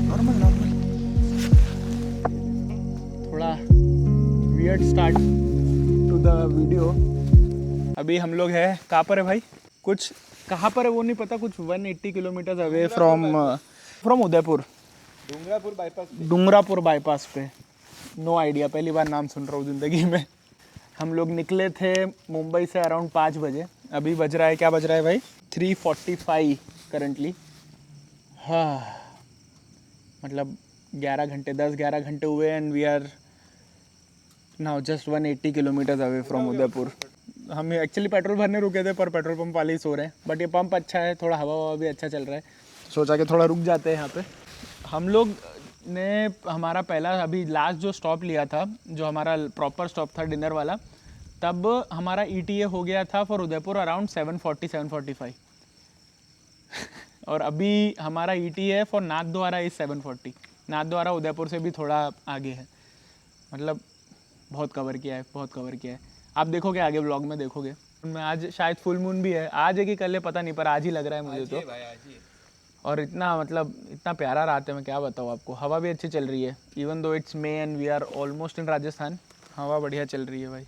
Normal normal, थोड़ा weird start to the video. अभी हम लोग हैं कहाँ पर है भाई, कुछ कहाँ पर है वो नहीं पता, कुछ 180 kilometre away from Udaipur, Dungarpur bypass पे। नो आइडिया, पहली बार नाम सुन रहा हूँ ज़िंदगी में। हम लोग निकले थे मुंबई से अराउंड 5 बजे। अभी बज रहा है, क्या बज रहा है भाई, 3:45 करंटली। हाँ, मतलब 11 घंटे, 10-11 घंटे हुए and we are now just 180 kilometres away from Udaipur. हम एक्चुअली पेट्रोल भरने रुके थे पर पेट्रोल पंप वाले ही सो रहे हैं, बट ये पंप अच्छा है, थोड़ा हवा ववा भी अच्छा चल रहा है, सोचा कि थोड़ा रुक जाते हैं यहाँ पे। हम लोग ने हमारा पहला अभी लास्ट जो स्टॉप लिया था, जो हमारा प्रॉपर स्टॉप था डिनर वाला, तब हमारा ETA हो गया था फॉर उदयपुर अराउंड 7:45 और अभी हमारा ETA है फॉर नाथद्वारा इज 7:40। नाथद्वारा उदयपुर से भी थोड़ा आगे है, मतलब बहुत कवर किया है, बहुत कवर किया है। आप देखोगे आगे व्लॉग में देखोगे। मैं आज शायद फुल मून भी है, आज है कि कल है पता नहीं, पर आज ही लग रहा है मुझे तो। और इतना मतलब इतना प्यारा रात है, मैं क्या बताऊँ आपको। हवा भी अच्छी चल रही है, even though it's May and we are almost in Rajasthan. हवा बढ़िया चल रही है भाई,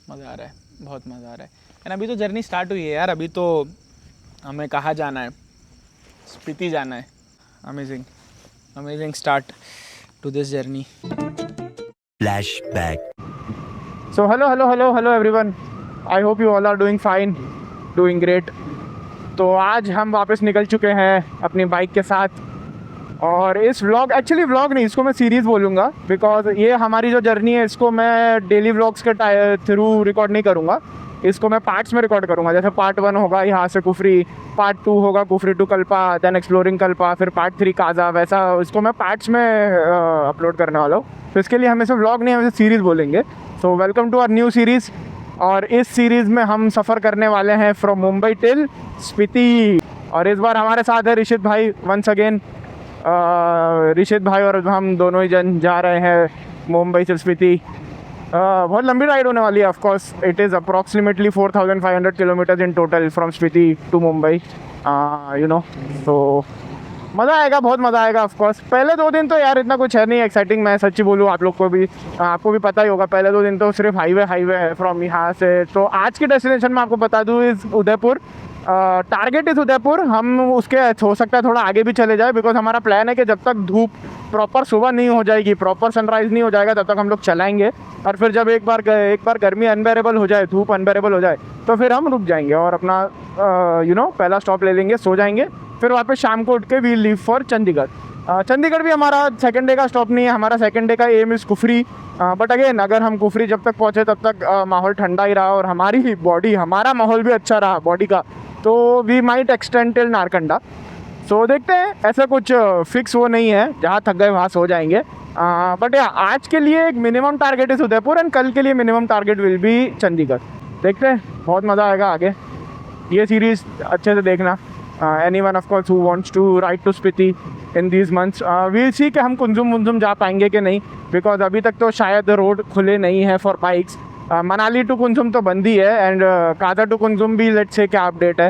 मज़ा आ रहा है, बहुत मज़ा आ रहा है। एंड अभी तो जर्नी स्टार्ट हुई है यार, अभी तो हमें कहाँ जाना है, स्पीति जाना है। Amazing amazing start to this journey. Flashback. So hello everyone. I hope you all are doing fine, doing great. तो आज हम वापस निकल चुके हैं अपनी बाइक के साथ, और इस व्लॉग, एक्चुअली व्लॉग नहीं, इसको मैं सीरीज़ बोलूँगा, बिकॉज ये हमारी जो जर्नी है इसको मैं डेली व्लॉग्स के थ्रू रिकॉर्ड नहीं करूँगा, इसको मैं पार्ट्स में रिकॉर्ड करूँगा। जैसे पार्ट 1 होगा यहाँ से कुफरी, पार्ट 2 होगा Kufri to Kalpa, then exploring Kalpa, फिर पार्ट 3 काजा, वैसा इसको मैं पार्ट्स में अपलोड करने वाला हूँ। तो इसके लिए हम इसे व्लॉग नहीं, हम इसे सीरीज़ बोलेंगे। So welcome to our new series, और इस सीरीज़ में हम सफ़र करने वाले हैं फ्रॉम मुंबई टिल स्पीति। और इस बार हमारे साथ है ऋषित भाई, वंस अगेन। ऋषित भाई और हम दोनों ही जन जा रहे हैं मुंबई से स्पीति। बहुत लंबी राइड होने वाली है। Of course it is approximately 4500 kilometres in total from Spiti to Mumbai, you know. तो मज़ा आएगा, बहुत मज़ा आएगा। ऑफ कोर्स पहले 2 दिन तो यार इतना कुछ है नहीं एक्साइटिंग, मैं सच्ची बोलूँ, आप लोग को भी, आपको भी पता ही होगा, पहले 2 दिन तो सिर्फ हाईवे है फ्रॉम यहाँ से। तो आज की डेस्टिनेशन मैं आपको बता दूँ is Udaipur. Target is Udaipur. हम उसके हो सकता है थोड़ा आगे भी चले जाए, बिकॉज हमारा प्लान है कि जब तक धूप प्रॉपर सुबह नहीं हो जाएगी, प्रॉपर सनराइज़ नहीं हो जाएगा, तब तक हम लोग चलाएंगे। और फिर जब एक बार गर्मी अनबेरेबल हो जाए, धूप अनबेरेबल हो जाए, तो फिर हम रुक जाएंगे और अपना पहला स्टॉप ले लेंगे, सो जाएंगे। फिर वापस शाम को उठ के we leave for Chandigarh. Chandigarh भी हमारा सेकंड डे का स्टॉप नहीं है, हमारा सेकंड डे का aim is Kufri. But again अगर हम कुफरी जब तक पहुँचे तब तक माहौल ठंडा ही रहा और हमारी बॉडी, हमारा माहौल भी अच्छा रहा बॉडी का, तो we might extend till Narkanda. So देखते हैं, ऐसा कुछ फिक्स वो नहीं है, जहाँ थक गए वहाँ सो जाएंगे। बट आज के लिए एक minimum target is Udaipur and कल के लिए minimum target will be Chandigarh. देखते हैं, बहुत मज़ा आएगा आगे। ये सीरीज़ अच्छे से देखना। anyone of course who wants to ride to Spiti in these months, we'll see कि हम कुंजुम जा पाएंगे कि नहीं, बिकॉज अभी तक तो शायद रोड खुले नहीं है for bikes. Manali to Kunzum तो बंद ही है, एंड काजा टू कुंजुम भी लेट्स से क्या अपडेट है।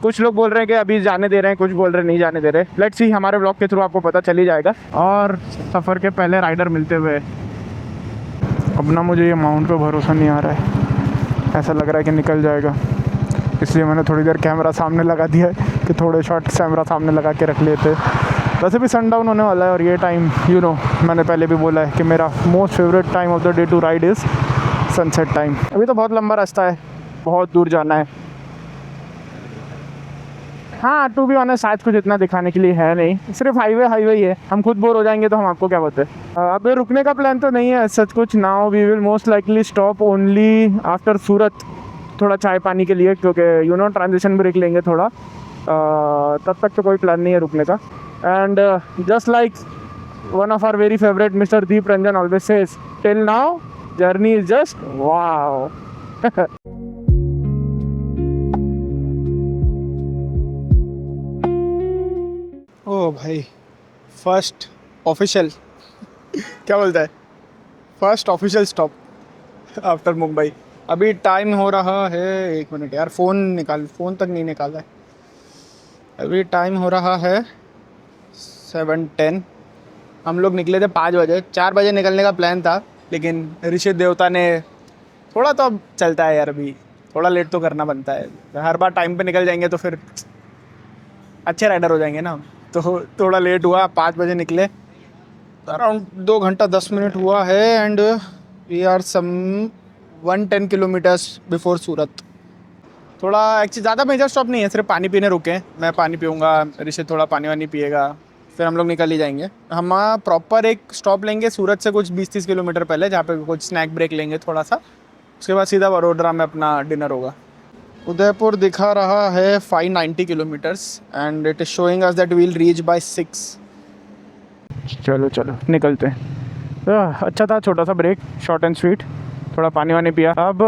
कुछ लोग बोल रहे हैं कि अभी जाने दे रहे हैं, कुछ बोल रहे हैं नहीं जाने दे रहे। लेट्स सी, हमारे ब्लॉग के थ्रू आपको पता चल ही जाएगा। और सफ़र के पहले राइडर मिलते हुए अब ना मुझे ये माउंट पे भरोसा नहीं आ रहा है, ऐसा लग रहा है कि निकल जाएगा, इसलिए मैंने थोड़ी देर कैमरा सामने लगा दिया है कि थोड़े शॉट कैमरा सामने लगा के रख लेते। वैसे भी सनडाउन होने वाला है, और ये टाइम मैंने पहले भी बोला है कि मेरा most favourite time of the day to ride is sunset time. अभी तो बहुत लंबा रास्ता है, बहुत दूर जाना है। हाँ, टू बी ऑनेस्ट आज कुछ इतना दिखाने के लिए है नहीं, सिर्फ हाईवे ही है। हम खुद बोर हो जाएंगे तो हम आपको क्या बोलते हैं। अब रुकने का प्लान तो नहीं है सच कुछ। Now we will most likely stop only after Surat, थोड़ा चाय पानी के लिए, क्योंकि ट्रांजिशन ब्रेक लेंगे थोड़ा। तब तक तो कोई प्लान नहीं है रुकने का। And just like one of our very favourite mister Deep Ranjan always says, till now journey is just wow. ओ भाई, फर्स्ट ऑफिशियल क्या बोलता है, first official stop after Mumbai. अभी टाइम हो रहा है, 1 मिनट यार, फ़ोन तक नहीं निकाला है। अभी टाइम हो रहा है 7:10। हम लोग निकले थे 5 बजे, 4 बजे निकलने का प्लान था, लेकिन ऋषि देवता ने थोड़ा तो अब चलता है यार, अभी थोड़ा लेट तो करना बनता है। हर बार टाइम पे निकल जाएंगे तो फिर अच्छे राइडर हो जाएंगे ना। तो थोड़ा लेट हुआ, 5 बजे निकले, अराउंड 2 घंटा 10 मिनट हुआ है and we are some 110 kilometres before Surat. थोड़ा एक्चुअली ज़्यादा मेजर स्टॉप नहीं है, सिर्फ पानी पीने रुके हैं। मैं पानी पीऊँगा, ऋषि थोड़ा पानी वानी पिएगा, फिर हम लोग निकल ही जाएंगे। हम प्रॉपर एक स्टॉप लेंगे सूरत से कुछ 20-30 किलोमीटर पहले, जहाँ पे कुछ स्नैक ब्रेक लेंगे थोड़ा सा, उसके बाद सीधा वडोदरा में अपना डिनर होगा। उदयपुर दिखा रहा है 590 kilometres and it is showing us that we will reach by 6। चलो चलो निकलते हैं। अच्छा था, छोटा सा ब्रेक, शॉर्ट एंड स्वीट, थोड़ा पानी वानी पिया। अब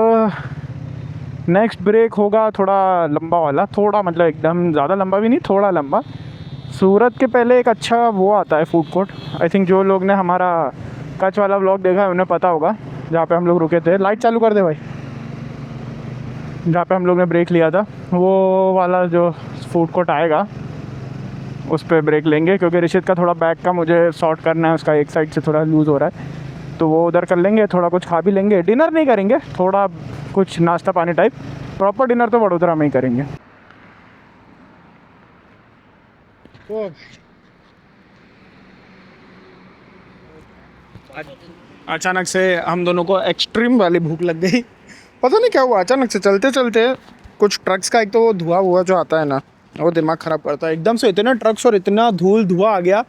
नेक्स्ट ब्रेक होगा थोड़ा लंबा वाला, थोड़ा मतलब एकदम ज़्यादा लंबा भी नहीं, थोड़ा लंबा। सूरत के पहले एक अच्छा वो आता है फूड कोर्ट, आई थिंक जो लोग ने हमारा कच्छ वाला व्लॉग देखा है उन्हें पता होगा, जहाँ पे हम लोग रुके थे। लाइट चालू कर दे भाई। जहाँ पे हम लोग ने ब्रेक लिया था वो वाला जो फूड कोर्ट आएगा उस पर ब्रेक लेंगे, क्योंकि ऋषित का थोड़ा बैग का मुझे सॉर्ट करना है, उसका एक साइड से थोड़ा लूज़ हो रहा है, तो वो उधर कर लेंगे। थोड़ा कुछ खा भी लेंगे, डिनर नहीं करेंगे, थोड़ा कुछ नाश्ता पानी टाइप। प्रॉपर डिनर तो वडोदरा में ही करेंगे। अचानक से हम दोनों को एक्सट्रीम वाली भूख लग गई, पता नहीं क्या हुआ। अचानक से चलते चलते कुछ ट्रक्स का एक तो वो धुआं हुआ जो आता है ना, वो दिमाग ख़राब करता है। एकदम से इतना ट्रक्स और इतना धूल धुआं आ गया,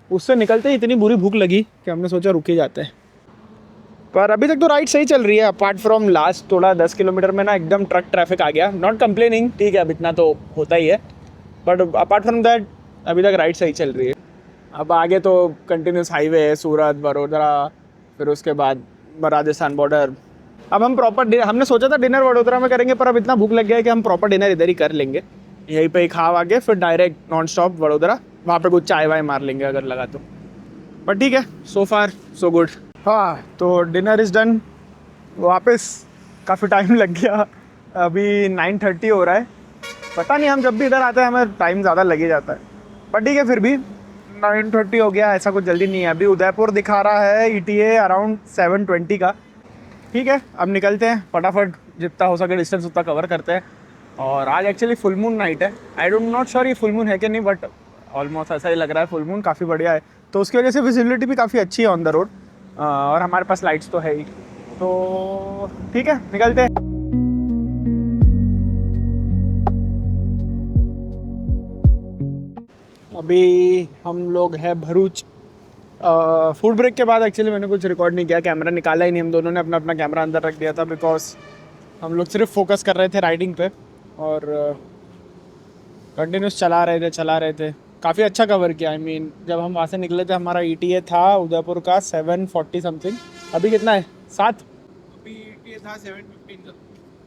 उससे निकलते ही इतनी बुरी भूख लगी कि हमने सोचा रुक ही जाते हैं। पर अभी तक तो राइड सही चल रही है, अपार्ट फ्रॉम लास्ट थोड़ा 10 किलोमीटर में ना एकदम ट्रक ट्रैफिक आ गया। नॉट कंप्लेनिंग, ठीक है, अब इतना तो होता ही है, बट अपार्ट फ्रॉम दैट अभी तक राइड सही चल रही है। अब आगे तो कंटिन्यूस हाईवे है, सूरत वडोदरा, फिर उसके बाद राजस्थान बॉर्डर। अब हम प्रॉपर हमने सोचा था डिनर वडोदरा में करेंगे, पर अब इतना भूख लग गया है कि हम प्रॉपर डिनर इधर ही कर लेंगे, यहीं पे ही खा आगे, फिर डायरेक्ट नॉन स्टॉप वडोदरा, वहाँ पे कुछ चाय वाय मार लेंगे अगर लगा तो। बट ठीक है, सो फार सो गुड। हाँ, तो डिनर इज़ डन, वापस काफ़ी टाइम लग गया, अभी 9:30 हो रहा है। पता नहीं, हम जब भी इधर आते हैं हमें टाइम ज़्यादा लग ही जाता है, पर ठीक है, फिर भी 9:30 हो गया, ऐसा कुछ जल्दी नहीं है। अभी उदयपुर दिखा रहा है ETA अराउंड 7:20 का। ठीक है, अब निकलते हैं, फटाफट जितना हो सके डिस्टेंस उतना कवर करते हैं। और आज एक्चुअली फुल मून नाइट है, आई डोंट नॉट श्योर ये फुल मून है कि नहीं, बट ऑलमोस्ट ऐसा ही लग रहा है। फुल मून काफ़ी बढ़िया है, तो उसकी वजह से विजिबिलिटी भी काफ़ी अच्छी है ऑन द रोड, और हमारे पास लाइट्स तो है ही, तो ठीक है निकलते हैं। अभी हम लोग हैं भरूच। फूड ब्रेक के बाद एक्चुअली मैंने कुछ रिकॉर्ड नहीं किया, कैमरा निकाला ही नहीं, हम दोनों ने अपना अपना कैमरा अंदर रख दिया था, बिकॉज हम लोग सिर्फ फोकस कर रहे थे राइडिंग पे, और कंटिन्यूस चला रहे थे। काफ़ी अच्छा कवर किया। आई मीन जब हम वहाँ से निकले थे हमारा ETA था उदयपुर का 7:40 समथिंग। अभी कितना है, 7? अभी ETA था 7:15 का।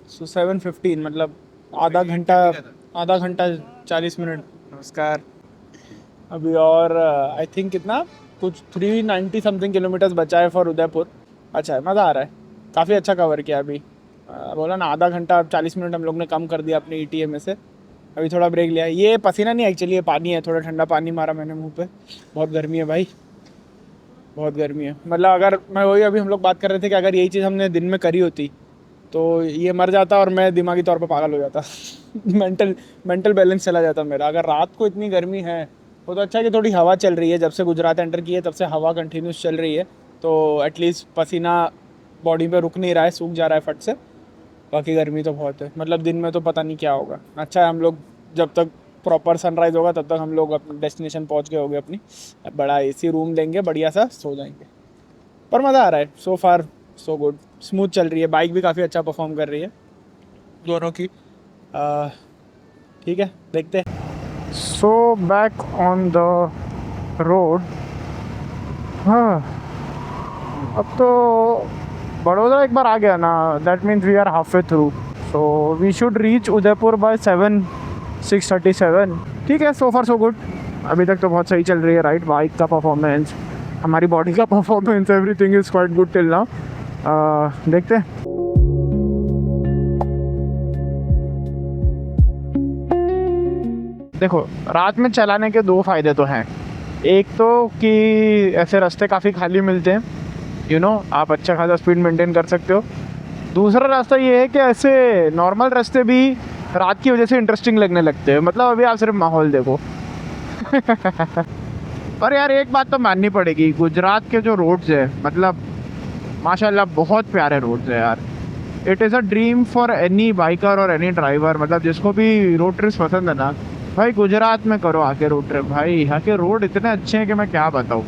सो 7:15 मतलब आधा घंटा 40 मिनट। नमस्कार। अभी और आई थिंक कितना कुछ 390 समथिंग किलोमीटर्स बचा है फॉर उदयपुर। अच्छा है, मज़ा आ रहा है, काफ़ी अच्छा कवर किया। अभी बोला ना, आधा घंटा 40 मिनट हम लोग ने कम कर दिया अपने ETA में से। अभी थोड़ा ब्रेक लिया, ये पसीना नहीं एक्चुअली, ये पानी है, थोड़ा ठंडा पानी मारा मैंने मुंह पे। बहुत गर्मी है भाई, बहुत गर्मी है। मतलब अगर मैं वही अभी हम लोग बात कर रहे थे कि अगर यही चीज़ हमने दिन में करी होती तो ये मर जाता और मैं दिमागी तौर पे पागल हो जाता मेंटल बैलेंस चला जाता मेरा। अगर रात को इतनी गर्मी है, वो तो अच्छा है कि थोड़ी हवा चल रही है, जब से गुजरात एंटर की है तब से हवा कंटिन्यूस चल रही है, तो एटलीस्ट पसीना बॉडी पे रुक नहीं रहा है, सूख जा रहा है फट से। बाकी गर्मी तो बहुत है, मतलब दिन में तो पता नहीं क्या होगा। अच्छा है हम लोग जब तक प्रॉपर सनराइज़ होगा तब तक हम लोग अपने डेस्टिनेशन पहुंच गए होंगे अपनी। बड़ा AC रूम लेंगे, बढ़िया सा सो जाएंगे। पर मज़ा आ रहा है, सो फार सो गुड, स्मूथ चल रही है, बाइक भी काफ़ी अच्छा परफॉर्म कर रही है दोनों की। ठीक है, देखते हैं। So back on the road. हाँ, अब तो बड़ौदा एक बार आ गया ना, that means we are half way through, so we should reach Udaipur by 6:37। ठीक है, सो फार सो गुड। अभी तक तो बहुत सही चल रही है राइड, बाइक का परफॉर्मेंस, हमारी बॉडी का performance, everything is quite good till now. देखते हैं। देखो, रात में चलाने के दो फ़ायदे तो हैं। एक तो कि ऐसे रास्ते काफ़ी खाली मिलते हैं, आप अच्छा खासा स्पीड मेंटेन कर सकते हो। दूसरा रास्ता ये है कि ऐसे नॉर्मल रास्ते भी रात की वजह से इंटरेस्टिंग लगने लगते हैं। मतलब अभी आप सिर्फ माहौल देखो। पर यार एक बात तो माननी पड़ेगी, गुजरात के जो रोड्स है, मतलब माशाल्लाह बहुत प्यारे रोड्स है यार। It is a dream for any biker और एनी ड्राइवर। मतलब जिसको भी रोड ट्रिप्स पसंद है ना भाई, गुजरात में करो आके रोड ट्रिप। भाई यहाँ के रोड इतने अच्छे हैं कि मैं क्या बताऊँ।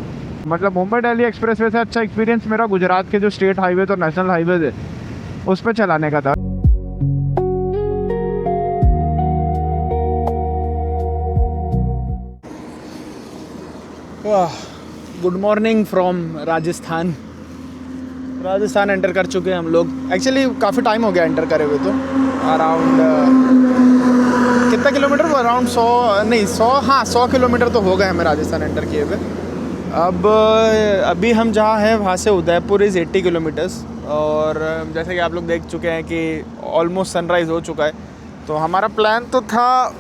मतलब मुंबई दिल्ली एक्सप्रेस वे से अच्छा एक्सपीरियंस मेरा गुजरात के जो स्टेट हाईवे और नेशनल हाईवे है उस पर चलाने का था। Good morning from Rajasthan. Rajasthan enter कर चुके हैं हम लोग। एक्चुअली काफ़ी टाइम हो गया एंटर करे हुए, तो अराउंड कितना किलोमीटर, अराउंड 100 किलोमीटर तो हो गए हमें राजस्थान एंटर किए हुए। अब अभी हम जहाँ हैं वहाँ से उदयपुर इज़ 80 किलोमीटर्स। और जैसे कि आप लोग देख चुके हैं कि ऑलमोस्ट सनराइज़ हो चुका है। तो हमारा प्लान तो था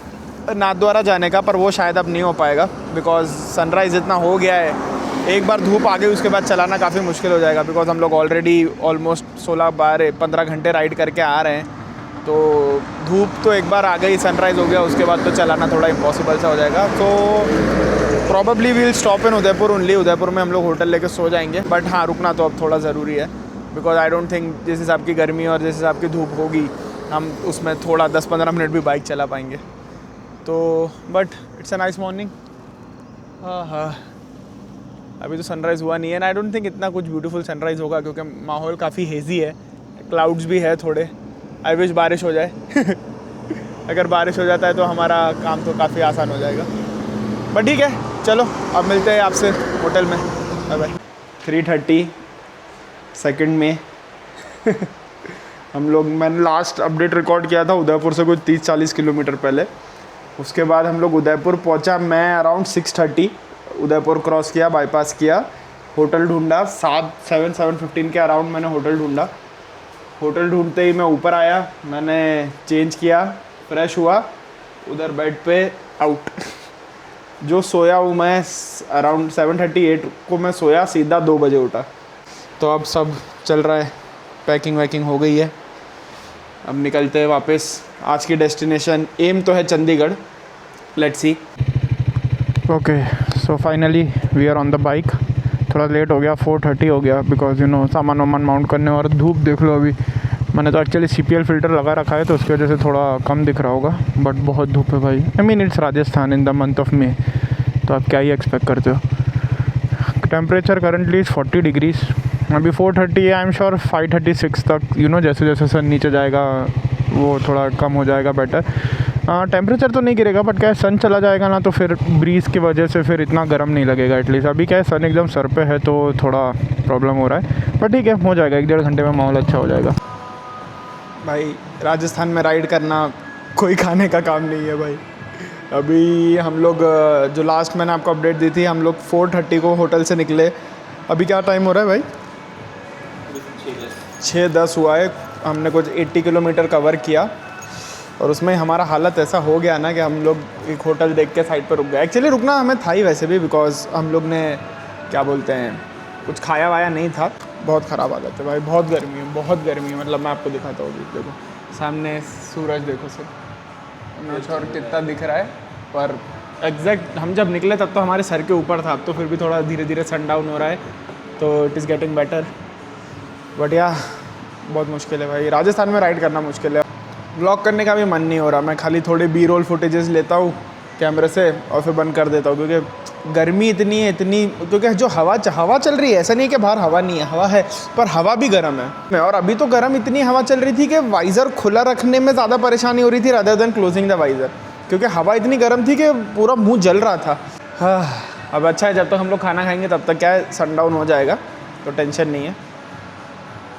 नाथद्वारा जाने का, पर वो शायद अब नहीं हो पाएगा बिकॉज़ सनराइज़ इतना हो गया है। एक बार धूप आ गई उसके बाद चलाना काफ़ी मुश्किल हो जाएगा, बिकॉज़ हम लोग ऑलरेडी ऑलमोस्ट 16-15 घंटे राइड करके आ रहे हैं। तो धूप तो एक बार आ गई, सनराइज़ हो गया, उसके बाद तो चलाना थोड़ा इम्पॉसिबल सा हो जाएगा। तो probably we'll stop in Udaipur only. Udaipur में हम लोग होटल लेके सो जाएंगे। बट हाँ, रुकना तो अब थोड़ा ज़रूरी है, बिकॉज़ आई डोंट थिंक जिस हिसाब की गर्मी और जिस हिसाब की धूप होगी हम उसमें थोड़ा 10-15 मिनट भी बाइक चला पाएंगे। तो but it's a nice morning. हाँ, अभी तो सनराइज़ हुआ नहीं है, एंड आई डोंट थिंक इतना कुछ ब्यूटीफुल सनराइज़ होगा, क्योंकि माहौल काफ़ी हेज़ी है, क्लाउड्स भी है थोड़े। आई विश बारिश हो जाए। अगर बारिश हो जाता है तो हमारा काम तो काफ़ी आसान हो जाएगा। बट ठीक है, चलो अब मिलते हैं आपसे होटल में। Bye bye. 3:30 2 मई। हम लोग, मैंने लास्ट अपडेट रिकॉर्ड किया था उदयपुर से कुछ 30-40 किलोमीटर पहले। उसके बाद हम लोग उदयपुर पहुंचा। मैं अराउंड 6:30 उदयपुर क्रॉस किया, बाईपास किया, होटल ढूंढा। 7-15 के अराउंड मैंने होटल ढूंढा। होटल ढूंढते ही मैं ऊपर आया, मैंने चेंज किया, फ्रेश हुआ, उधर बेड पे आउट। जो सोया हूँ मैं अराउंड 7:38 को मैं सोया, सीधा 2 बजे उठा। तो अब सब चल रहा है, पैकिंग वैकिंग हो गई है, अब निकलते हैं वापस। आज की डेस्टिनेशन एम तो है Chandigarh, let's see. Okay, so finally we are on the bike. थोड़ा लेट हो गया, 4:30 हो गया, बिकॉज सामान वामान माउंट करने, और धूप देख लो अभी। मैंने तो एक्चुअली CPL फ़िल्टर लगा रखा है, तो उसकी वजह से थोड़ा कम दिख रहा होगा, बट बहुत धूप है भाई। I mean it's Rajasthan in the month of May, तो आप क्या ही एक्सपेक्ट करते हो। Temperature currently is 40 degrees. अभी 4:30 है, आई एम श्योर 5:36 तक जैसे जैसे सन नीचे जाएगा वो थोड़ा कम हो जाएगा, बेटर। टेम्परेचर तो नहीं गिरेगा, बट क्या है, सन चला जाएगा ना, तो फिर ब्रीज़ की वजह से फिर इतना गर्म नहीं लगेगा एटलीस्ट। अभी क्या है, सन एकदम सर पे है, तो थोड़ा प्रॉब्लम हो रहा है, बट ठीक है, हो जाएगा। 1-1.5 घंटे में माहौल अच्छा हो जाएगा। भाई राजस्थान में राइड करना कोई खाने का काम नहीं है भाई। अभी हम लोग जो लास्ट मैंने आपको अपडेट दी थी, हम लोग 4:30 को होटल से निकले। अभी क्या टाइम हो रहा है भाई? 6:10 हुआ है। हमने कुछ 80 किलोमीटर कवर किया, और उसमें हमारा हालत ऐसा हो गया ना कि हम लोग एक होटल देख के साइड पर रुक गए। एक्चुअली रुकना हमें था ही वैसे भी, बिकॉज हम लोग ने क्या बोलते हैं, कुछ खाया वाया नहीं था। बहुत ख़राब हालत है भाई, बहुत गर्मी है, बहुत गर्मी है। मतलब मैं आपको दिखाता हूँ, देखो सामने सूरज देखो सर, मैं श्योर कितना दिख रहा है, पर एग्जैक्ट हम जब निकले तब तो हमारे सर के ऊपर था। अब तो फिर भी थोड़ा धीरे धीरे सन डाउन हो रहा है, तो it is getting better. But या बहुत मुश्किल है भाई, राजस्थान में राइड करना मुश्किल है। व्लॉग करने का भी मन नहीं हो रहा। मैं खाली थोड़े B-roll फुटेजेस लेता हूँ कैमरे से और फिर बंद कर देता हूँ, क्योंकि गर्मी इतनी है, क्योंकि जो हवा चल रही है, ऐसा नहीं है कि बाहर हवा नहीं है, हवा है, पर हवा भी गर्म है। और अभी तो गर्म इतनी हवा चल रही थी कि वाइज़र खुला रखने में ज़्यादा परेशानी हो रही थी rather than closing the visor, क्योंकि हवा इतनी गर्म थी कि पूरा मुँह जल रहा था। हाँ, अब अच्छा है, जब तक हम लोग खाना खाएंगे तब तक क्या है, सनडाउन हो जाएगा, तो टेंशन नहीं है।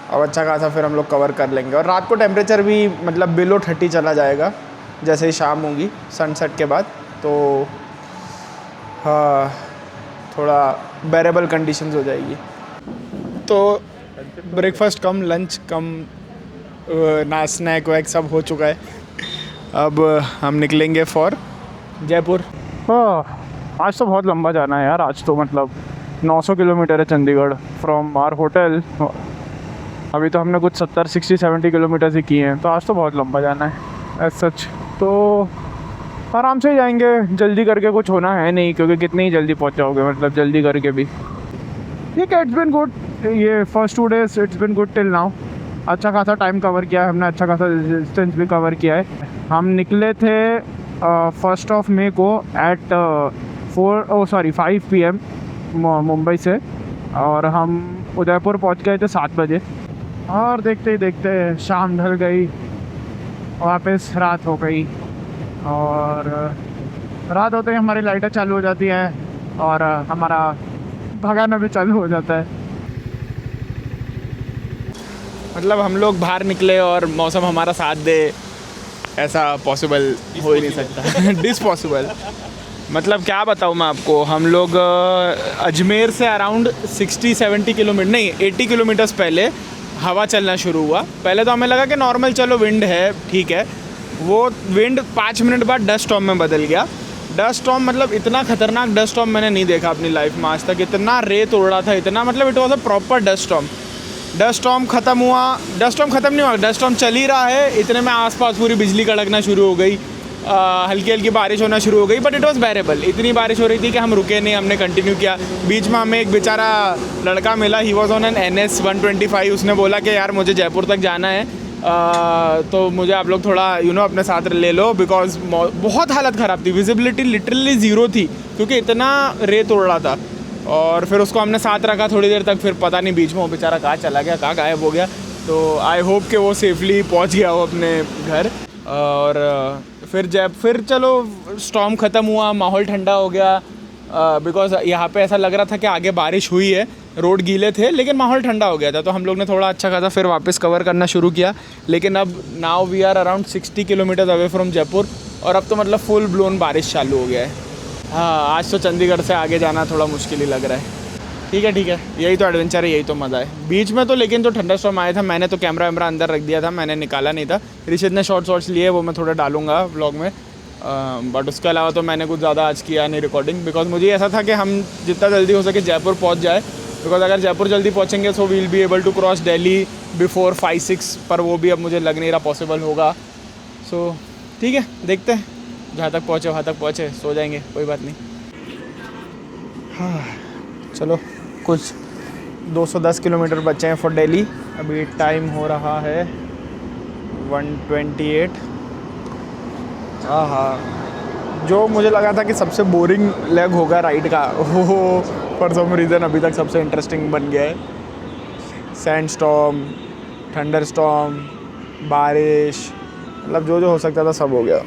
अब अच्छा खासा फिर हम लोग कवर कर लेंगे। और रात को टेम्परेचर भी मतलब बिलो 30 चला जाएगा जैसे ही शाम होगी सनसेट के बाद। तो हाँ, थोड़ा बेरेबल कंडीशंस हो जाएगी। तो ब्रेकफास्ट कम लंच कम ना स्नैक वैक सब हो चुका है। अब हम निकलेंगे फॉर जयपुर। आज तो बहुत लंबा जाना है यार। आज तो मतलब 900 किलोमीटर है चंडीगढ़ फ्रॉम आवर होटल। अभी तो हमने कुछ 70 60 70 किलोमीटर ही किए हैं, तो आज तो बहुत लंबा जाना है एज सच। तो आराम से ही जाएंगे, जल्दी करके कुछ होना है नहीं, क्योंकि कितनी ही जल्दी पहुंच जाओगे मतलब जल्दी करके भी। ठीक है, इट्स बिन गुड। ये first 2 days it's been good till now. अच्छा खासा टाइम कवर किया है हमने, अच्छा खासा डिस्टेंस भी कवर किया है। हम निकले थे 1 May को एट 5 PM मुंबई से, और हम उदयपुर पहुंच गए थे 7 बजे। और देखते ही देखते शाम ढल गई, वापस रात हो गई, और रात होते ही हमारी लाइटें चालू हो जाती हैं और हमारा भगाना भी चालू हो जाता है। मतलब हम लोग बाहर निकले और मौसम हमारा साथ दे, ऐसा पॉसिबल हो ही नहीं सकता। डिसपॉसिबल। मतलब क्या बताऊँ मैं आपको, हम लोग अजमेर से अराउंड 60-70 किलोमीटर नहीं 80 किलोमीटर्स पहले हवा चलना शुरू हुआ। पहले तो हमें लगा कि नॉर्मल चलो विंड है, ठीक है। वो विंड 5 मिनट बाद डस्ट स्टॉर्म में बदल गया। डस्ट स्टॉर्म मतलब इतना खतरनाक डस्ट स्टॉर्म मैंने नहीं देखा अपनी लाइफ में आज तक। इतना रेत उड़ रहा था, इतना मतलब it was a proper dust storm. Dust storm ख़त्म हुआ, डस्ट स्टॉर्म ख़त्म नहीं हुआ, डस्ट स्टॉर्म चल ही रहा है। इतने में आसपास पूरी बिजली कड़कना शुरू हो गई, हल्की हल्की बारिश होना शुरू हो गई, बट इट वाज बेरेबल। इतनी बारिश हो रही थी कि हम रुके नहीं, हमने कंटिन्यू किया। बीच में हमें एक बेचारा लड़का मिला, he was on an NS 125। उसने बोला कि यार मुझे जयपुर तक जाना है, तो मुझे आप लोग थोड़ा अपने साथ ले लो, बिकॉज बहुत हालत ख़राब थी, विजिबिलिटी लिटरली ज़ीरो थी, क्योंकि इतना रेत उड़ रहा था। और फिर उसको हमने साथ रखा थोड़ी देर तक, फिर पता नहीं बीच में वो बेचारा कहाँ चला गया, कहाँ गायब हो गया। तो आई होप कि वो सेफली पहुँच गया हो अपने घर। और फिर चलो स्टॉर्म ख़त्म हुआ, माहौल ठंडा हो गया, बिकॉज यहाँ पे ऐसा लग रहा था कि आगे बारिश हुई है, रोड गीले थे, लेकिन माहौल ठंडा हो गया था। तो हम लोग ने थोड़ा अच्छा खासा फिर वापस कवर करना शुरू किया। लेकिन अब now we are around 60 kilometre away from Jaipur, और अब तो मतलब फुल ब्लोन बारिश चालू हो गया है। हाँ, आज तो चंडीगढ़ से आगे जाना थोड़ा मुश्किल ही लग रहा है। ठीक है, यही तो एडवेंचर है, यही तो मज़ा है। बीच में तो लेकिन जो ठंडा स्टॉर्म आया था, मैंने तो कैमरा वैमरा अंदर रख दिया था, मैंने निकाला नहीं था। ऋषित ने शॉर्ट्स लिए, वो मैं थोड़ा डालूंगा व्लॉग में, बट उसके अलावा तो मैंने कुछ ज़्यादा आज किया नहीं रिकॉर्डिंग, बिकॉज मुझे ऐसा था कि हम जितना जल्दी हो सके जयपुर पहुँच जाए, बिकॉज अगर जयपुर जल्दी पहुँचेंगे so we'll be able to cross Delhi before 5-6, पर वो भी अब मुझे लग नहीं रहा पॉसिबल होगा। सो ठीक है, देखते हैं, जहाँ तक पहुँचे वहाँ तक पहुँचे, सो जाएंगे, कोई बात नहीं। हाँ, चलो कुछ 210 किलोमीटर बचे हैं फॉर दिल्ली। अभी टाइम हो रहा है 1:28। हाँ, जो मुझे लगा था कि सबसे बोरिंग लेग होगा राइड का, वो फॉर सम रीज़न अभी तक सबसे इंटरेस्टिंग बन गया है। सैंड स्टॉर्म, थंडर स्टॉर्म, बारिश, मतलब जो जो हो सकता था सब हो गया।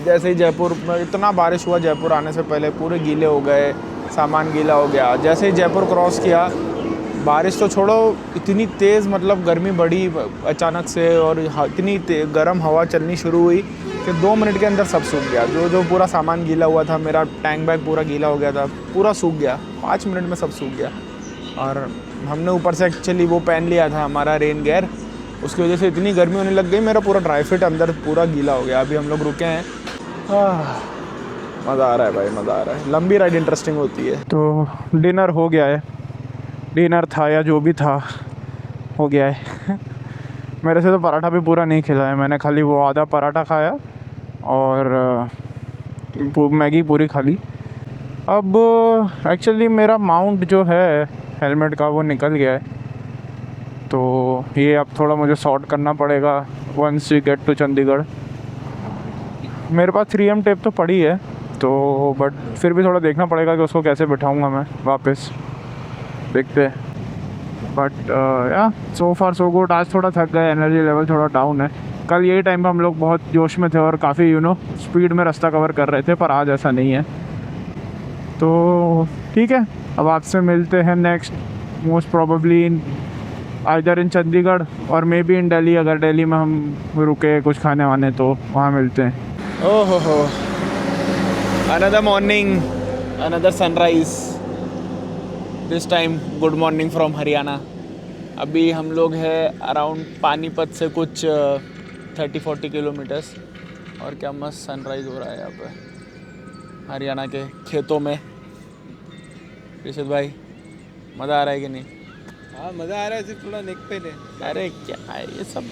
जैसे ही जयपुर में इतना बारिश हुआ, जयपुर आने से पहले पूरे गीले हो गए, सामान गीला हो गया। जैसे ही जयपुर क्रॉस किया, बारिश तो छोड़ो, इतनी तेज़ मतलब गर्मी बढ़ी अचानक से, और इतनी गर्म हवा चलनी शुरू हुई कि 2 मिनट के अंदर सब सूख गया। जो पूरा सामान गीला हुआ था, मेरा टैंक बैग पूरा गीला हो गया था, पूरा सूख गया। 5 मिनट में सब सूख गया। और हमने ऊपर से एक्चुअली वो पहन लिया था हमारा रेन गेयर, उसकी वजह से इतनी गर्मी होने लग गई, मेरा पूरा ड्राई फिट अंदर पूरा गीला हो गया। अभी हम लोग रुके हैं। मज़ा आ रहा है भाई, मज़ा आ रहा है। लंबी राइड इंटरेस्टिंग होती है। तो डिनर हो गया है, डिनर था या जो भी था हो गया है। मेरे से तो पराठा भी पूरा नहीं खिला है, मैंने खाली वो आधा पराठा खाया और मैगी पूरी खा ली। अब एक्चुअली मेरा माउंट जो है हेलमेट का वो निकल गया है, तो ये अब थोड़ा मुझे सॉर्ट करना पड़ेगा once we get to Chandigarh. मेरे पास 3M टेप तो पड़ी है, तो बट फिर भी थोड़ा देखना पड़ेगा कि उसको कैसे बिठाऊंगा मैं वापस, देखते हैं। बट या सो फार सो गुड। आज थोड़ा थक गए, एनर्जी लेवल थोड़ा डाउन है। कल यही टाइम पे हम लोग बहुत जोश में थे और काफ़ी स्पीड में रास्ता कवर कर रहे थे, पर आज ऐसा नहीं है। तो ठीक है, अब आपसे मिलते हैं next, most probably in either in Chandigarh और मे बी इन दिल्ली। अगर दिल्ली में हम रुके कुछ खाने वाने तो वहाँ मिलते हैं। ओहो हो, another morning, another sunrise, this time good morning from Haryana. अभी हम लोग हैं अराउंड पानीपत से कुछ 30-40 किलोमीटर्स, और क्या मस्त सनराइज़ हो रहा है यहाँ पे। हरियाणा के खेतों में। ऋषित भाई मज़ा आ रहा है कि नहीं? हाँ मज़ा आ रहा है, सिर्फ थोड़ा नेक पेन है। अरे क्या है ये सब,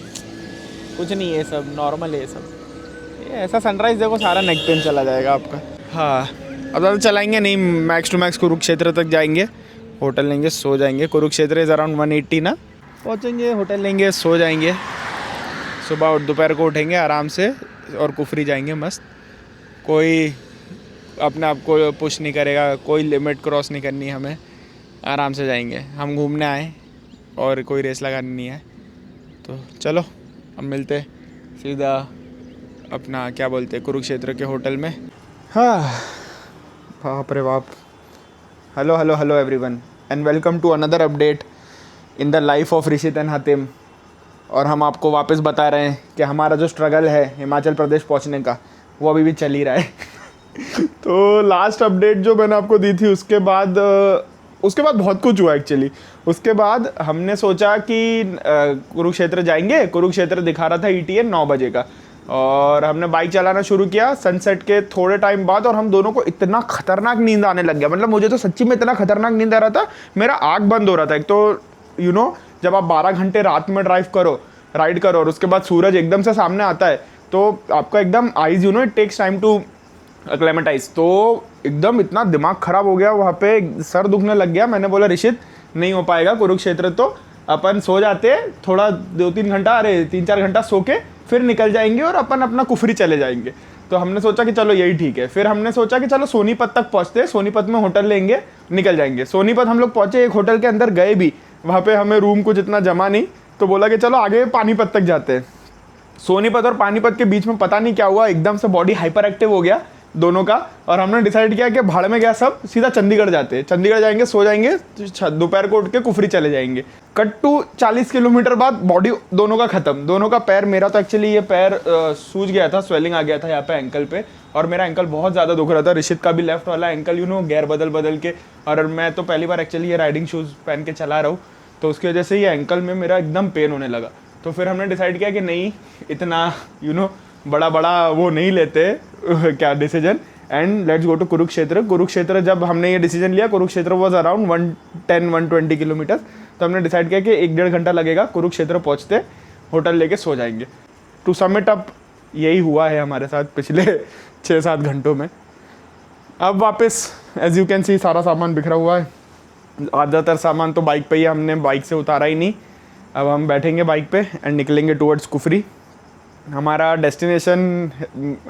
कुछ नहीं है, सब नॉर्मल है ये सब। ये ऐसा सनराइज़ देखो सारा नेक पेन चला जाएगा आपका। हाँ अब ज़्यादा चलाएंगे नहीं, मैक्स टू मैक्स कुरुक्षेत्र तक जाएंगे, होटल लेंगे, सो जाएंगे। कुरुक्षेत्र इज़ अराउंड 180 ना, पहुँचेंगे, होटल लेंगे, सो जाएंगे। सुबह और दोपहर को उठेंगे आराम से और कुफरी जाएंगे मस्त। कोई अपने आप को पुश नहीं करेगा, कोई लिमिट क्रॉस नहीं करनी हमें, आराम से जाएंगे। हम घूमने आए और कोई रेस लगानी नहीं है। तो चलो अब मिलते सीधा अपना क्या बोलते हैं कुरुक्षेत्र के होटल में। हाँ बाप रे बाप। Hello hello hello everyone and welcome to another update in the life of Rishit and Hatim. और हम आपको वापस बता रहे हैं कि हमारा जो स्ट्रगल है हिमाचल प्रदेश पहुंचने का वो अभी भी चल ही रहा है। तो लास्ट अपडेट जो मैंने आपको दी थी उसके बाद बहुत कुछ हुआ एक्चुअली। उसके बाद हमने सोचा कि कुरुक्षेत्र जाएंगे। कुरुक्षेत्र दिखा रहा था ETA 9 बजे का, और हमने बाइक चलाना शुरू किया सनसेट के थोड़े टाइम बाद, और हम दोनों को इतना खतरनाक नींद आने लग गया। मतलब मुझे तो सच्ची में इतना खतरनाक नींद आ रहा था, मेरा आँख बंद हो रहा था। एक तो जब आप 12 घंटे रात में राइड करो और उसके बाद सूरज एकदम से सामने आता है तो आपका एकदम eyes it takes time to acclimatise. तो एकदम इतना दिमाग खराब हो गया, वहाँ पे सर दुखने लग गया। मैंने बोला ऋषित नहीं हो पाएगा कुरुक्षेत्र, तो अपन सो जाते हैं थोड़ा 2-3 घंटा, अरे 3-4 घंटा सो के फिर निकल जाएंगे और अपन अपना कुफरी चले जाएंगे। तो हमने सोचा कि चलो यही ठीक है। फिर हमने सोचा कि चलो सोनीपत तक पहुँचते हैं, सोनीपत में होटल लेंगे, निकल जाएंगे। सोनीपत हम लोग पहुँचे, एक होटल के अंदर गए भी, वहाँ पे हमें रूम कुछ इतना जमा नहीं, तो बोला कि चलो आगे पानीपत तक जाते हैं। सोनीपत और पानीपत के बीच में पता नहीं क्या हुआ, एकदम से बॉडी हाइपर एक्टिव हो गया दोनों का, और हमने डिसाइड किया कि भाड़ में गया सब, सीधा चंडीगढ़ जाते हैं। चंडीगढ़ जाएंगे, सो जाएंगे, दोपहर को उठ के कुफरी चले जाएंगे। कट टू 40 किलोमीटर बाद बॉडी दोनों का खत्म। दोनों का पैर, मेरा तो एक्चुअली ये पैर सूज गया था, स्वेलिंग आ गया था यहाँ पे एंकल पे, और मेरा एंकल बहुत ज़्यादा दुख रहा था। ऋषित का भी लेफ्ट वाला एंकल गेयर बदल के, और मैं तो पहली बार एक्चुअली ये राइडिंग शूज़ पहन के चला रहा हूँ, तो उसकी वजह से ये एंकल में मेरा एकदम पेन होने लगा। तो फिर हमने डिसाइड किया कि नहीं, इतना बड़ा वो नहीं लेते क्या decision, and let's go to Kurukshetra. Kurukshetra जब हमने ये डिसीजन लिया, कुरुक्षेत्र वॉज अराउंड 110-120 किलोमीटर, तो हमने डिसाइड किया कि 1-1.5 घंटा लगेगा, कुरुक्षेत्र पहुँचते होटल लेके सो जाएंगे। टू सम इट अप यही हुआ है हमारे साथ पिछले 6-7 घंटों में। अब वापस एज यू कैन सी सारा सामान बिखरा हुआ है, ज़्यादातर सामान तो बाइक पे ही, हमने बाइक से उतारा ही नहीं। अब हम बैठेंगे बाइक पे एंड निकलेंगे टुवर्ड्स कुफरी। हमारा डेस्टिनेशन,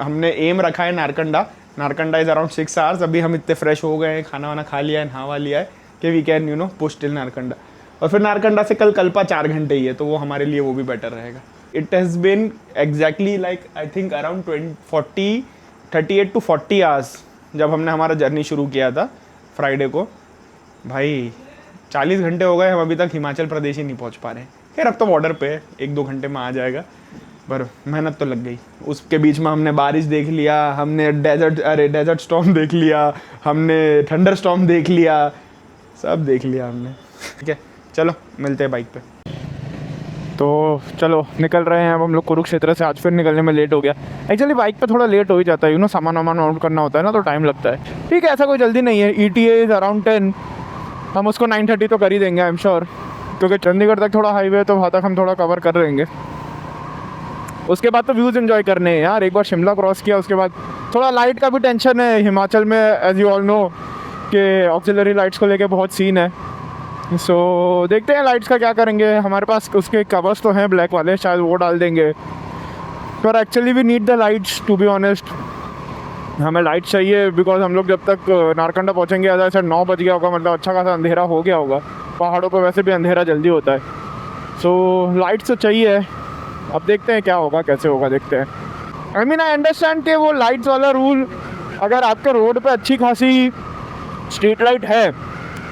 हमने एम रखा है Narkanda. Narkanda is around 6 hours. अभी हम इतने फ्रेश हो गए हैं, खाना वाना खा लिया है, नहावा लिया है कि we can push till Narkanda. और फिर नारकंडा से कल्पा 4 घंटे ही है, तो वो हमारे लिए वो भी बेटर रहेगा। It has been exactly like I think around 38 to 40 hours जब हमने हमारा जर्नी शुरू किया था फ्राइडे को। भाई 40 घंटे हो गए, हम अभी तक हिमाचल प्रदेश ही नहीं पहुंच पा रहे हैं। खैर अब तो बॉर्डर पे 1-2 घंटे में आ जाएगा, पर मेहनत तो लग गई। उसके बीच में हमने बारिश देख लिया, हमने डेजर्ट स्टॉर्म देख लिया, हमने थंडर स्टॉर्म देख लिया, सब देख लिया हमने। ठीक है, चलो मिलते हैं बाइक पे। तो चलो निकल रहे हैं अब हम लोग कुरुक्षेत्र से। आज फिर निकलने में लेट हो गया। एक्चुअली बाइक पे थोड़ा लेट हो ही जाता है, सामान वामान आउट करना होता है ना, तो टाइम लगता है। ठीक है, ऐसा कोई जल्दी नहीं है। ETA इज़ अराउंड 10, हम उसको 9:30 तो कर ही देंगे आई एम श्योर, क्योंकि चंडीगढ़ तक थोड़ा हाईवे है, तो वहाँ तक हम थोड़ा कवर कर लेंगे। उसके बाद तो व्यूज़ एंजॉय करने हैं यार। एक बार शिमला क्रॉस किया, उसके बाद थोड़ा लाइट का भी टेंशन है हिमाचल में, एज यू ऑल नो कि ऑक्सिलरी लाइट्स को लेके बहुत सीन है। सो देखते हैं लाइट्स का क्या करेंगे। हमारे पास उसके कवर्स तो हैं ब्लैक वाले, शायद वो डाल देंगे, पर actually we need the lights to be honest. हमें लाइट चाहिए बिकॉज हम लोग जब तक नारकंडा पहुँचेंगे एज आई सेड 9 बज गया होगा, मतलब अच्छा खासा अंधेरा हो गया होगा। पहाड़ों पर वैसे भी अंधेरा जल्दी होता है, सो लाइट्स तो चाहिए। अब देखते हैं क्या होगा, कैसे होगा, देखते हैं। आई मीन आई अंडरस्टैंड कि वो लाइट्स वाला रूल, अगर आपके रोड पे अच्छी खासी स्ट्रीट लाइट है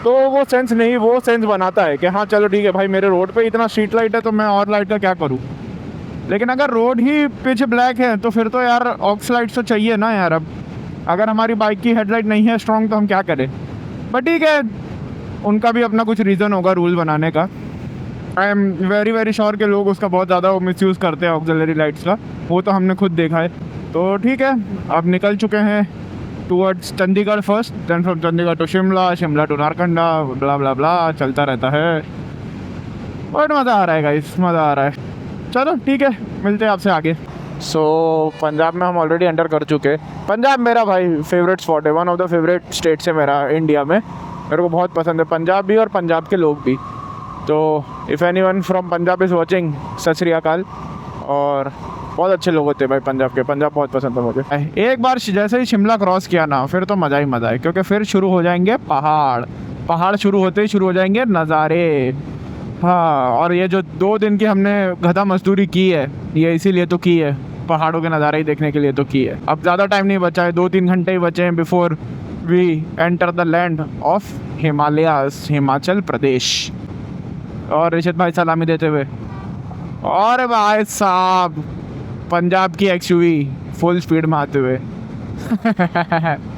तो वो सेंस बनाता है कि हाँ चलो ठीक है भाई, मेरे रोड पे इतना स्ट्रीट लाइट है तो मैं और लाइट का क्या करूँ। लेकिन अगर रोड ही पिच ब्लैक है तो फिर तो यार ऑक्स लाइट्स तो चाहिए ना यार। अब अगर हमारी बाइक की हेडलाइट नहीं है स्ट्रॉन्ग तो हम क्या करें। बट ठीक है, उनका भी अपना कुछ रीज़न होगा रूल बनाने का। आई एम वेरी श्योर कि लोग उसका बहुत ज़्यादा मिसयूज़ करते हैं ऑक्सिलरी लाइट्स का, वो तो हमने खुद देखा है। तो ठीक है, अब निकल चुके हैं towards Chandigarh first, then from Chandigarh to Shimla, Shimla to Narkanda, blah blah blah चलता रहता है। बट मज़ा आ रहा है गाइस, मज़ा आ रहा है। चलो ठीक है, मिलते हैं आपसे आगे। सो पंजाब में हम ऑलरेडी एंटर कर चुके हैं। पंजाब मेरा भाई फेवरेट स्पॉट है, one of the favourite states है मेरा इंडिया में। मेरे को बहुत पसंद है पंजाब भी और पंजाब के लोग भी। तो if anyone from Punjab is watching, सत श्री अकाल। और बहुत अच्छे लोग होते हैं भाई पंजाब के, पंजाब बहुत पसंद है मुझे। एक बार जैसे ही शिमला क्रॉस किया ना, फिर तो मज़ा ही मज़ा है, क्योंकि फिर शुरू हो जाएंगे पहाड़। पहाड़ शुरू होते ही शुरू हो जाएंगे नज़ारे। हाँ, और ये जो 2 दिन की हमने गधा मजदूरी की है, ये इसीलिए तो की है, पहाड़ों के नज़ारे ही देखने के लिए तो की है। अब ज़्यादा टाइम नहीं बचा है, 2-3 घंटे ही बचे हैं before we enter the land of Himalayas, Himachal Pradesh. और ऋषित भाई सलामी देते हुए, और भाई साहब पंजाब की एक्सयूवी फुल स्पीड में आते हुए।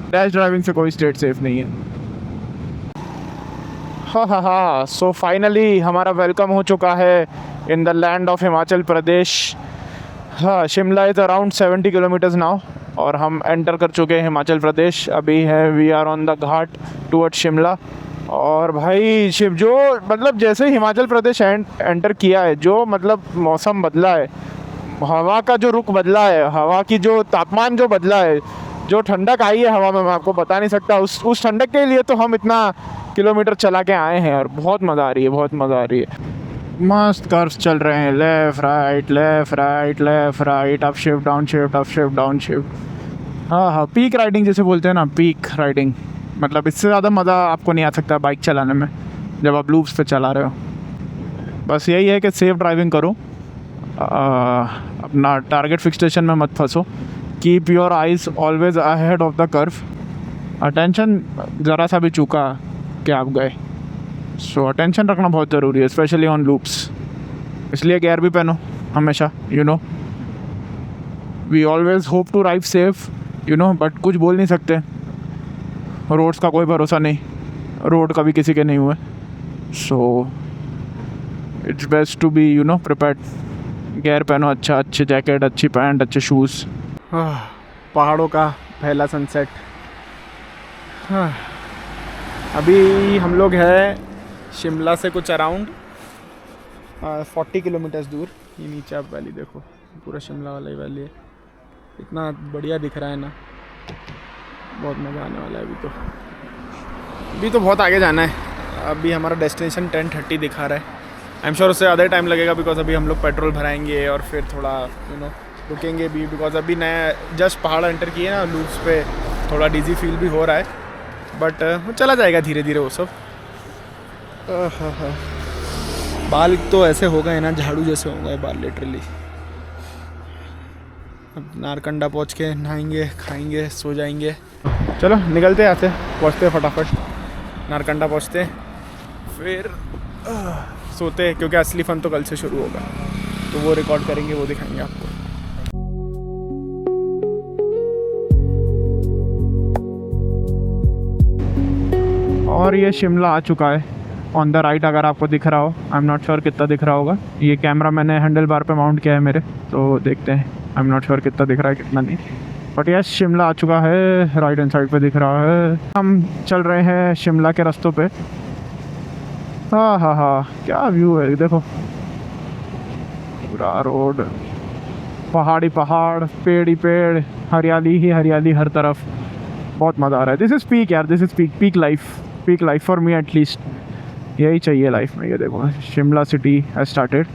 रैश ड्राइविंग से कोई स्टेट सेफ नहीं है। हाँ, सो फाइनली हमारा वेलकम हो चुका है in the land of Himachal Pradesh. हाँ, Shimla is around 70 kilometres now, और हम एंटर कर चुके हैं हिमाचल प्रदेश। अभी है we are on the ghat toward Shimla. और भाई शिव, जो मतलब जैसे हिमाचल प्रदेश एंटर किया है, जो मतलब मौसम बदला है, हवा का जो रुख बदला है, हवा की जो तापमान जो बदला है, जो ठंडक आई है हवा में, मैं आपको बता नहीं सकता। उस ठंडक के लिए तो हम इतना किलोमीटर चला के आए हैं, और बहुत मज़ा आ रही है, बहुत मज़ा आ रही है। मस्त कर्व्स चल रहे हैं, left right left right left right, up shift down shift, up shift down shift. हाँ, पीक राइडिंग जैसे बोलते हैं ना, पीक राइडिंग। मतलब इससे ज़्यादा मज़ा आपको नहीं आ सकता बाइक चलाने में, जब आप लूप्स पे चला रहे हो। बस यही है कि सेफ़ ड्राइविंग करो, अपना टारगेट फिक्सेशन में मत फंसो। Keep your eyes always ahead of the curve. Attention ज़रा सा भी चूका कि आप गए। सो अटेंशन रखना बहुत ज़रूरी है, स्पेशली ऑन लूप्स। इसलिए गियर भी पहनो हमेशा, you know. We always hope to ride safe, you know, but कुछ बोल नहीं सकते। रोड्स का कोई भरोसा नहीं, रोड कभी किसी के नहीं हुए। So it's best to be, you know, prepared. Gear पहनो अच्छा, अच्छी जैकेट, अच्छी पैंट, अच्छे शूज़। पहाड़ों का पहला सनसेट। अभी हम लोग हैं शिमला से कुछ अराउंड 40 किलोमीटर्स दूर। ये नीचे आप वैली देखो, पूरा शिमला वाला ही वैली है। इतना बढ़िया दिख रहा है ना, बहुत मज़ा आने वाला है। अभी तो बहुत आगे जाना है। अभी हमारा डेस्टिनेशन 10:30 दिखा रहा है। आई एम श्योर उससे ज़्यादा टाइम लगेगा, बिकॉज अभी हम लोग पेट्रोल भराएंगे और फिर थोड़ा यू नो रुकेंगे भी, बिकॉज अभी नया जस्ट पहाड़ एंटर किए ना, लूप्स पे थोड़ा डिजी फील भी हो रहा है, बट चला जाएगा धीरे धीरे वो सब। बाल तो ऐसे हो गए ना, झाड़ू जैसे हो गए बाल लिटरली। अब नारकंडा पहुँच के नहाएंगे, खाएंगे, सो जाएंगे। चलो निकलते हैं, आते पहुँचते फटाफट नारकंडा पहुँचते, फिर सोते हैं, क्योंकि असली फ़न तो कल से शुरू होगा, तो वो रिकॉर्ड करेंगे, वो दिखाएंगे आपको। और ये शिमला आ चुका है ऑन द राइट, अगर आपको दिख रहा हो। आई एम नॉट श्योर कितना दिख रहा होगा, ये कैमरा मैंने हैंडल बार पे माउंट किया है मेरे, तो देखते हैं। आई एम नॉट श्योर कितना दिख रहा है कितना नहीं, बट यस शिमला आ चुका है, राइट हैंड साइड पे दिख रहा है। हम चल रहे हैं शिमला के रास्तों पे। हाँ, क्या व्यू है देखो, पूरा रोड, पहाड़ी पहाड़, पेड़ ही पेड़, हरियाली ही हरियाली हर तरफ। बहुत मज़ा आ रहा है। दिस इज़ पीक यार, this is peak life for me at least. यही चाहिए लाइफ में। ये देखो Shimla city has started.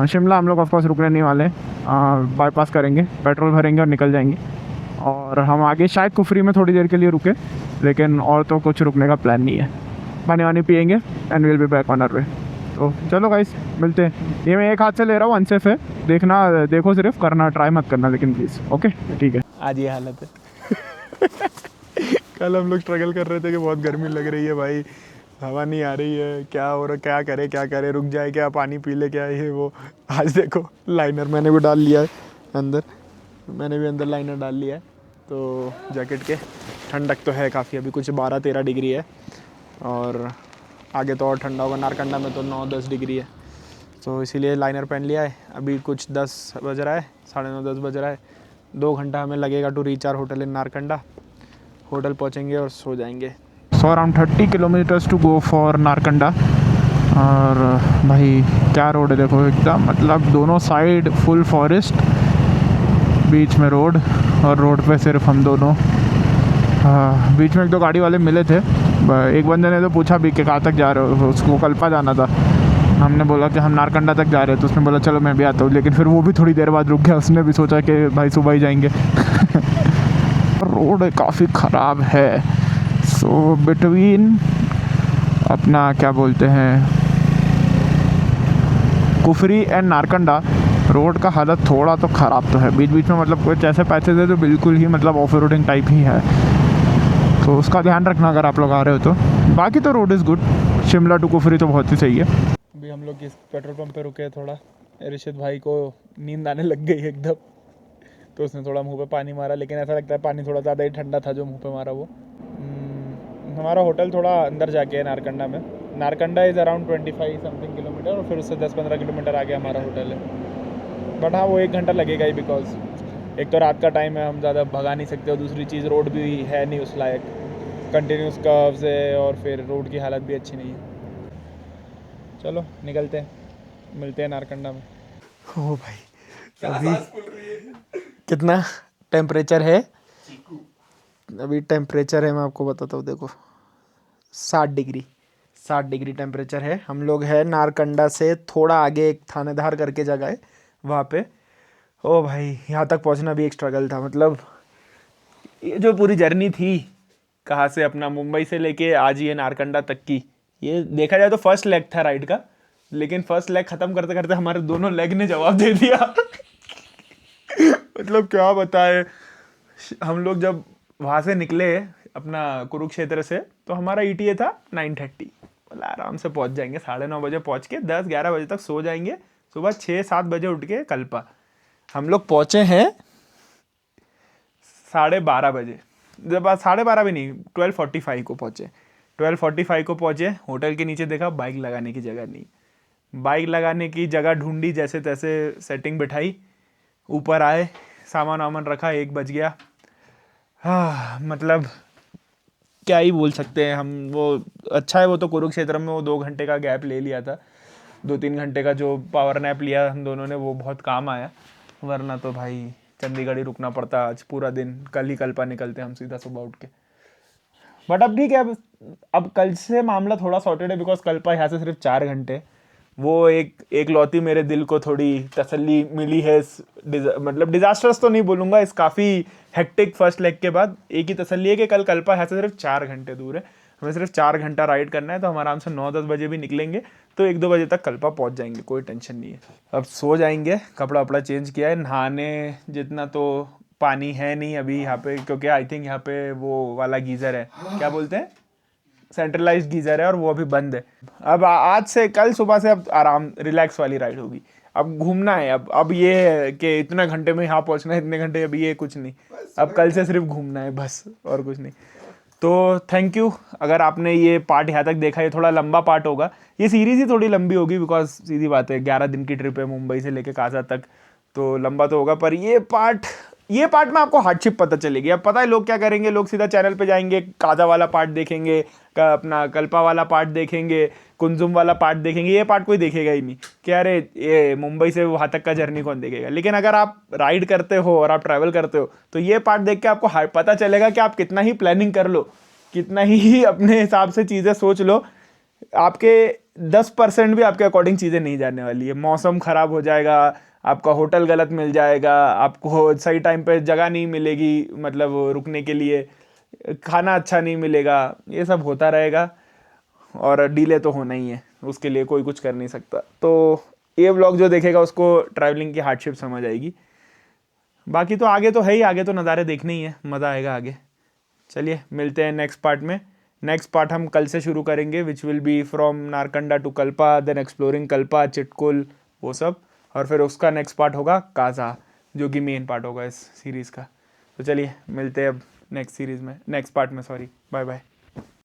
Shimla हम लोग ऑफकोर्स रुकने नहीं वाले, बाईपास करेंगे, पेट्रोल भरेंगे और निकल जाएंगे। और हम आगे शायद कुफरी में थोड़ी देर के लिए रुके, लेकिन और तो कुछ रुकने का प्लान नहीं है। पानी वानी पियेंगे and will be back on our way. तो चलो गाइस मिलते हैं। ये मैं एक हाथ से ले रहा हूँ, अनसेफ है, देखो सिर्फ, करना ट्राई मत करना लेकिन प्लीज़। ओके ठीक है। आज ये हालत है। कल हम लोग स्ट्रगल कर रहे थे कि बहुत गर्मी लग रही है भाई, हवा नहीं आ रही है, क्या हो रहा, क्या करे, रुक जाए क्या, पानी पी ले क्या, ये वो। आज देखो लाइनर मैंने भी डाल लिया है अंदर, अंदर लाइनर डाल लिया है, तो जैकेट के ठंडक तो है काफ़ी, अभी कुछ 12-13 डिग्री है, और आगे तो और ठंडा होगा। नारकंडा में तो 9-10 डिग्री है, तो इसीलिए लाइनर पहन लिया है। अभी कुछ 10 बज रहा है, 9:30-10 बज रहा है। 2 घंटा हमें लगेगा to reach our hotel in Narkanda. Hotel पहुँचेंगे और सो जाएंगे। So around 30 kilometres to go for Narkanda. और भाई क्या रोड है देखो, एकदम मतलब दोनों साइड फुल फॉरेस्ट, बीच में रोड, और रोड पे सिर्फ हम दोनों। बीच में एक दो गाड़ी वाले मिले थे, एक बंदे ने तो पूछा भी कि कहाँ तक जा रहे हो, उसको कल्पा जाना था। हमने बोला कि हम नारकंडा तक जा रहे हैं, तो उसने बोला चलो मैं भी आता हूँ, लेकिन फिर वो भी थोड़ी देर बाद रुक गया, उसने भी सोचा कि भाई सुबह ही जाएंगे। रोड काफ़ी ख़राब है। सो बिटवीन अपना क्या बोलते हैं कुफरी एंड नारकंडा, रोड का हालत थोड़ा तो ख़राब तो है। बीच बीच में मतलब कुछ ऐसे पैसेज है तो बिल्कुल ही मतलब ऑफ रोडिंग टाइप ही है, तो उसका ध्यान रखना अगर आप लोग आ रहे हो तो। बाकी तो road is good, Shimla to Kufri तो बहुत ही सही है। अभी हम लोग इस पेट्रोल पंप पे रुके थोड़ा, ऋषित भाई को नींद आने लग गई एकदम, तो उसने थोड़ा मुंह पे पानी मारा, लेकिन ऐसा लगता है पानी थोड़ा ज़्यादा ही ठंडा था जो मुंह पे मारा वो। हमारा होटल थोड़ा अंदर जाके है नारकंडा में। Narkanda is around 25 something kilometre, और फिर उससे 10-15 किलोमीटर आगे हमारा होटल है। बट हाँ, वो 1 घंटा लगेगा ही, बिकॉज एक तो रात का टाइम है, हम ज़्यादा भगा नहीं सकते, और दूसरी चीज़ रोड भी है नहीं उस लायक, कंटिन्यूस कर्व्स है, और फिर रोड की हालत भी अच्छी नहीं है। चलो निकलते हैं, मिलते हैं नारकंडा में। ओ भाई अभी कितना टेम्परेचर है? अभी टेम्परेचर है, मैं आपको बताता हूँ, देखो 60 डिग्री टेम्परेचर है। हम लोग हैं नारकंडा से थोड़ा आगे, एक थानेदार करके जगह है वहाँ पे। ओ भाई, यहाँ तक पहुँचना भी एक स्ट्रगल था। मतलब ये जो पूरी जर्नी थी, कहाँ से अपना मुंबई से लेके आज ये नारकंडा तक की, ये देखा जाए तो फर्स्ट लेग था राइड का, लेकिन फर्स्ट लेग ख़त्म करते करते हमारे दोनों लेग ने जवाब दे दिया। मतलब क्या बताए, हम लोग जब वहाँ से निकले अपना कुरुक्षेत्र से, तो हमारा ETA था 9:30। बोला आराम से पहुँच जाएंगे, 9:30 बजे पहुँच के 10-11 बजे तक सो जाएंगे, सुबह 6-7 बजे उठ के कल्पा। हम लोग पहुँचे हैं 12:30 बजे, जब 12:30 भी नहीं, 12:45 को पहुँचे। 12:45 को पहुँचे, होटल के नीचे देखा बाइक लगाने की जगह नहीं। बाइक लगाने की जगह ढूंढी, जैसे तैसे सेटिंग बिठाई, ऊपर आए, सामान वामान रखा, 1 बज गया। हाँ मतलब क्या ही बोल सकते हैं हम। वो अच्छा है, वो तो कुरुक्षेत्र में वो 2 घंटे का गैप ले लिया था, 2-3 घंटे का जो पावर नैप लिया हम दोनों ने, वो बहुत काम आया। वरना तो भाई चंडीगढ़ ही रुकना पड़ता आज पूरा दिन। कल ही कल्पा निकलते हम सीधा सुबह उठ के। बट अब ठीक है, अब कल से मामला थोड़ा सॉर्टेड है, बिकॉज कल्पा यहाँ से सिर्फ 4 घंटे। वो एक लौती मेरे दिल को थोड़ी तसल्ली मिली है इस मतलब डिजास्टर्स तो नहीं बोलूँगा, इस काफ़ी हेक्टिक फर्स्ट लेग के बाद एक ही तसल्ली है कि कल कल्पा यहाँ से सिर्फ 4 घंटे दूर है। हमें सिर्फ 4 घंटा राइड करना है, तो हम आराम से 9-10 बजे भी निकलेंगे तो 1-2 बजे तक कल्पा पहुँच जाएंगे, कोई टेंशन नहीं है। अब सो जाएंगे, कपड़ा वपड़ा चेंज किया है, नहाने जितना तो पानी है नहीं अभी यहाँ पे, क्योंकि आई थिंक यहाँ पे वो वाला गीज़र है, क्या बोलते हैं, सेंट्रलाइज्ड गीज़र है, और वो अभी बंद है। अब आज से कल सुबह से अब आराम रिलैक्स वाली राइड होगी। अब घूमना है, अब ये है कि इतने घंटे में यहाँ पहुँचना है, इतने घंटे, अभी ये कुछ नहीं, अब कल से सिर्फ घूमना है बस, और कुछ नहीं। तो थैंक यू अगर आपने ये पार्ट यहाँ तक देखा। ये थोड़ा लंबा पार्ट होगा, ये सीरीज़ ही थोड़ी लंबी होगी, बिकॉज सीधी बात है 11 दिन की ट्रिप है मुंबई से लेके काजा तक, तो लंबा तो होगा। पर ये पार्ट में आपको हार्डशिप पता चलेगी। अब पता है लोग क्या करेंगे, लोग सीधा चैनल पे जाएंगे, काजा वाला पार्ट देखेंगे, अपना कल्पा वाला पार्ट देखेंगे, कुंजुम वाला पार्ट देखेंगे, ये पार्ट कोई देखेगा ही नहीं कि अरे ये मुंबई से वहाँ तक का जर्नी कौन देखेगा। लेकिन अगर आप राइड करते हो और आप ट्रैवल करते हो, तो ये पार्ट देख के आपको पता चलेगा कि आप कितना ही प्लानिंग कर लो, कितना ही अपने हिसाब से चीज़ें सोच लो, आपके 10% भी आपके अकॉर्डिंग चीज़ें नहीं जाने वाली है। मौसम ख़राब हो जाएगा, आपका होटल गलत मिल जाएगा, आपको सही टाइम पे जगह नहीं मिलेगी, मतलब रुकने के लिए खाना अच्छा नहीं मिलेगा, ये सब होता रहेगा, और डिले तो होना ही है, उसके लिए कोई कुछ कर नहीं सकता। तो ये व्लॉग जो देखेगा उसको ट्रैवलिंग की हार्डशिप समझ आएगी। बाकी तो आगे तो है ही, आगे तो नज़ारे देखने ही है, मज़ा आएगा आगे। चलिए मिलते हैं नेक्स्ट पार्ट में। नेक्स्ट पार्ट हम कल से शुरू करेंगे, which will be from Narkanda to Kalpa, then exploring Kalpa, Chitkul, वो सब, और फिर उसका नेक्स्ट पार्ट होगा काजा, जो कि मेन पार्ट होगा इस सीरीज़ का। तो चलिए मिलते हैं अब नेक्स्ट सीरीज़ में, नेक्स्ट पार्ट में, सॉरी, बाय बाय।